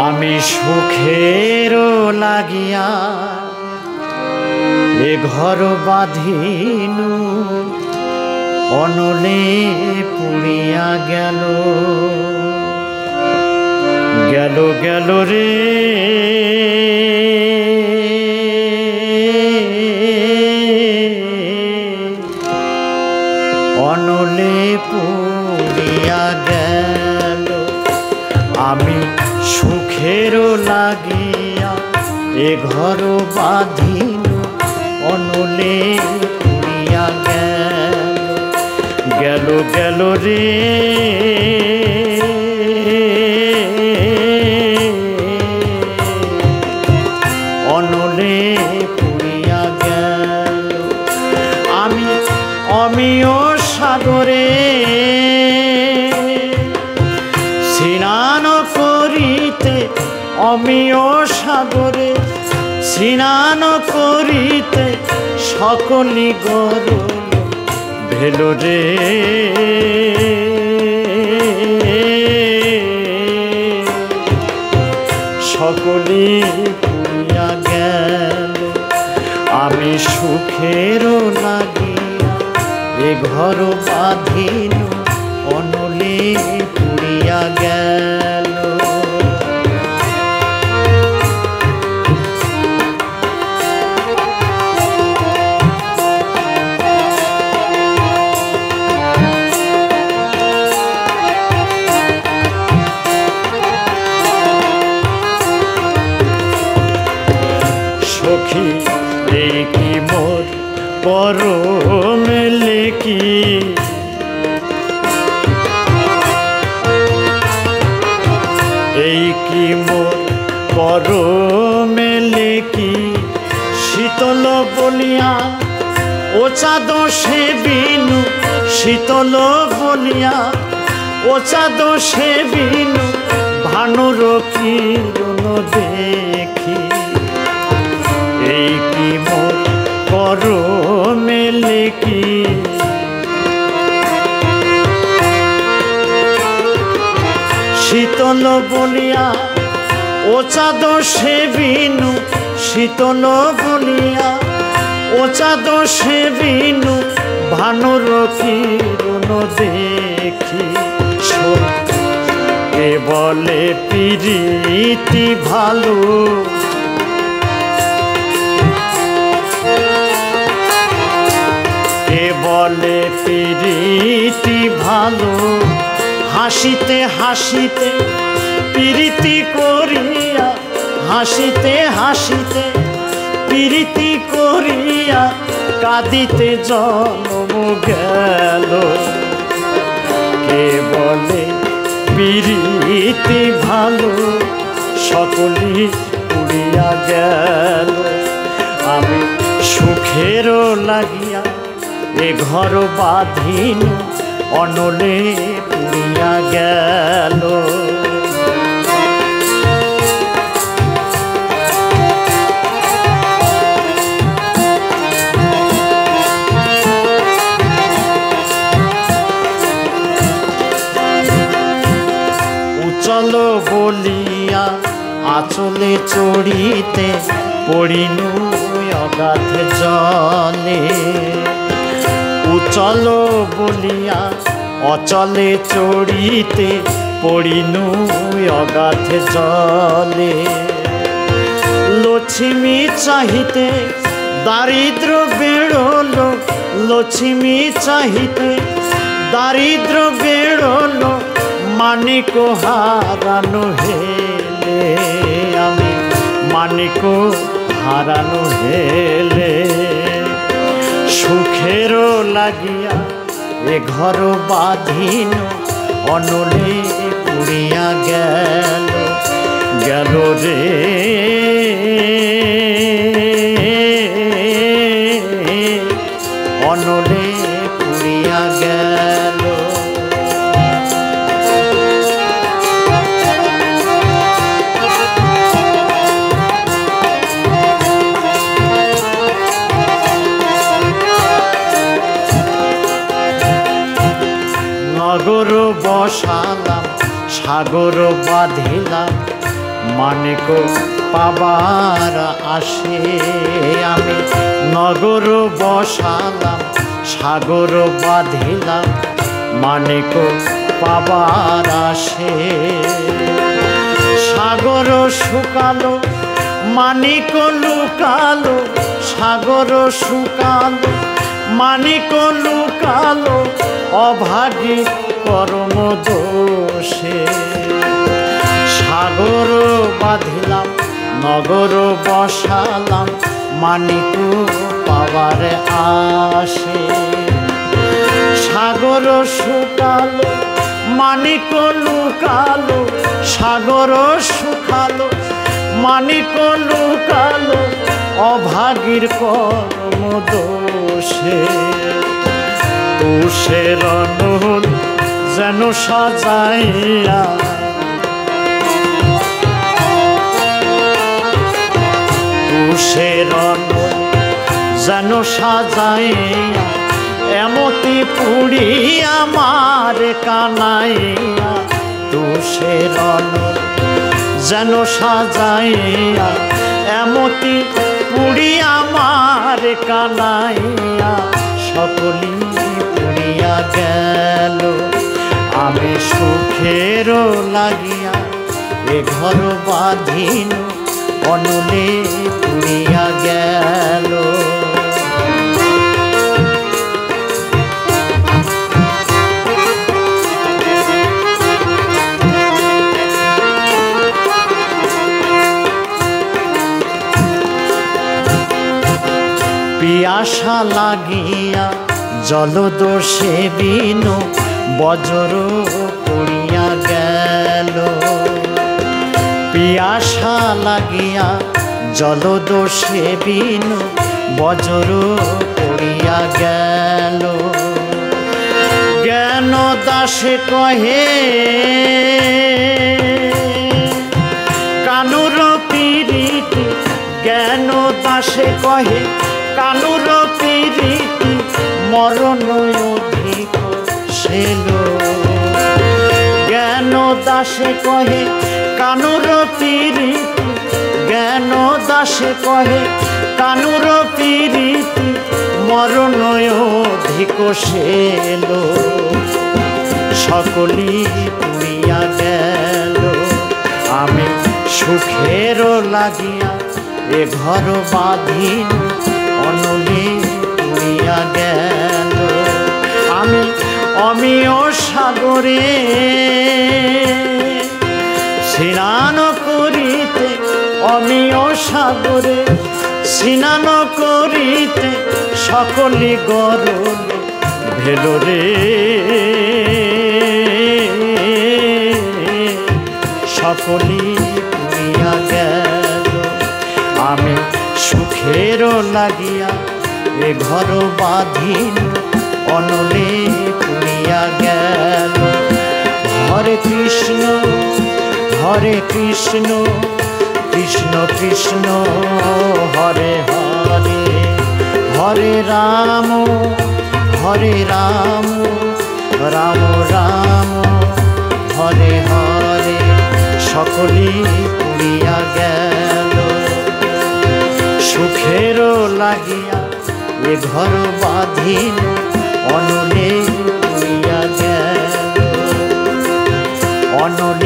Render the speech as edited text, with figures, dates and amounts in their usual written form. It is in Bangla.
আমি সুখের লাগিয়া এ ঘর বাঁধিনু অনলে পুড়িয়া গেল গেল গেল রে অনলে পুড়িয়া গেল আমি সুখের লাগিয়া এ ঘর বাঁধিনু অনলে পুড়িয়া গেল গেল গেল রে অনলে পুড়িয়া গেল আমি অমিয় সাগরে স্নান করিতে অমিয় সাগরে স্নান করিতে সকলি গরল ভেল রে সকলি পুড়িয়া গেল আমি সুখের লাগিয়া এ ঘর বাঁধিনু অনলে পুড়িয়া গেল সখী এই কি মোর পরম লেকি এই কি মোর পরম লেকি শীতল বলিয়া ও চাঁদ সে বিনু শীতল বলিয়া ও চাঁদ সে বিনু ভানুর কিরণ দেখি এই কি মোর পরম লেকি শীতল বলিয়া ও চাঁদ সে বিনু শীতল বলিয়া ও চাঁদ সে বিনু ভানুর কিরণ দেখি কে বলে প্রীতি ভালো কে বলে প্রীতি ভালো হাসিতে হাসিতে প্রীতি করিয়া হাসিতে হাসিতে প্রীতি করিয়া কাঁদিতে জন্ম গেল কে বলে প্রীতি ভালো সকলি পুড়িয়া গেল আমি সুখের লাগিয়া এ ঘর বাঁধিনু অনলে পুড়িয়া গেল উচল বলিয়া আঁচলে চড়িতে পড়িনু অগাধ জলে উচল বলিয়া অচলে চড়িতে পড়িনু অগাধ জলে লক্ষ্মী চাহিতে দারিদ্র বেড়ল লক্ষ্মী চাহিতে দারিদ্র বেড়ল মানিক হারানো হেলে আমি মানিক হারানো হেলে সুখের লাগিয়া এ ঘর বাঁধিনু অনলে পুড়িয়া গেল গেল রে অনলে পুড়িয়া গেল নগর বসালাম সাগর বাঁধিলাম মানিক পাবার আসে। আমি নগর বসালাম সাগর বাঁধিলাম মানিক পাবার আসে। সাগর শুকালো মানিক লুকালো, সাগর শুকালো মানিক লুকালো অভাগী কর্ম দোষে। সাগর বাঁধিলাম নগর বসালাম মানিক পাবার আসে। সাগর শুকালো মানিক লুকালো, সাগর শুকালো মানিক লুকালো অভাগীর কর্ম দোষে। তুষের নূল যেন সাজাইয়া, তুষের নূল যেন সাজাইয়া এমতি পুড়ি আমার কানাইয়া। তুষের নূল যেন সাজাইয়া এমতি পুড়ি আমার কানাইয়া। সকলি পুড়িয়া গেল আমি সুখের লাগিয়া, এ ঘর বাঁধিন অনলে পুড়িয়া গেল। পিয়াসা লাগিয়া জলদোষে বিনু বজ্র পড়িয়া গেল। পিয়াসা লাগিয়া জলদোষে বিনু বজ্র পড়িয়া গেল। জ্ঞান দাসে কহে কানুর পীড়িতি, জ্ঞান দাসে কহে কানুর পীড়িতি মরণ অধিক সেল। জ্ঞান দাসে কহে কানুর পীড়িতি, জ্ঞান দাসে কহে কানুর পীড়িতি মরণ অধিক সেল। সকলি পুড়িয়া গেল আমি সুখের লাগিয়া, এ ঘর বাঁধিন অনলে পুড়িয়া গেল। আমি অমিয় সাগরে স্নান করিতে, অমিয় সাগরে স্নান করিতে সকলি গরলে ভেলো রে। সকলি পুড়িয়া গেল আমি সুখের লাগিয়া, এ ঘর বাঁধিন অনলে পুড়িয়া গেল। হরে কৃষ্ণ হরে কৃষ্ণ কৃষ্ণ কৃষ্ণ হরে হরে, হরে রাম রাম রাম হরে হরে। সকলি পুড়িয়া গেল সুখের লাগিয়া, এ ঘর বাঁধিন অনলে পুড়িয়া গেল। অনলে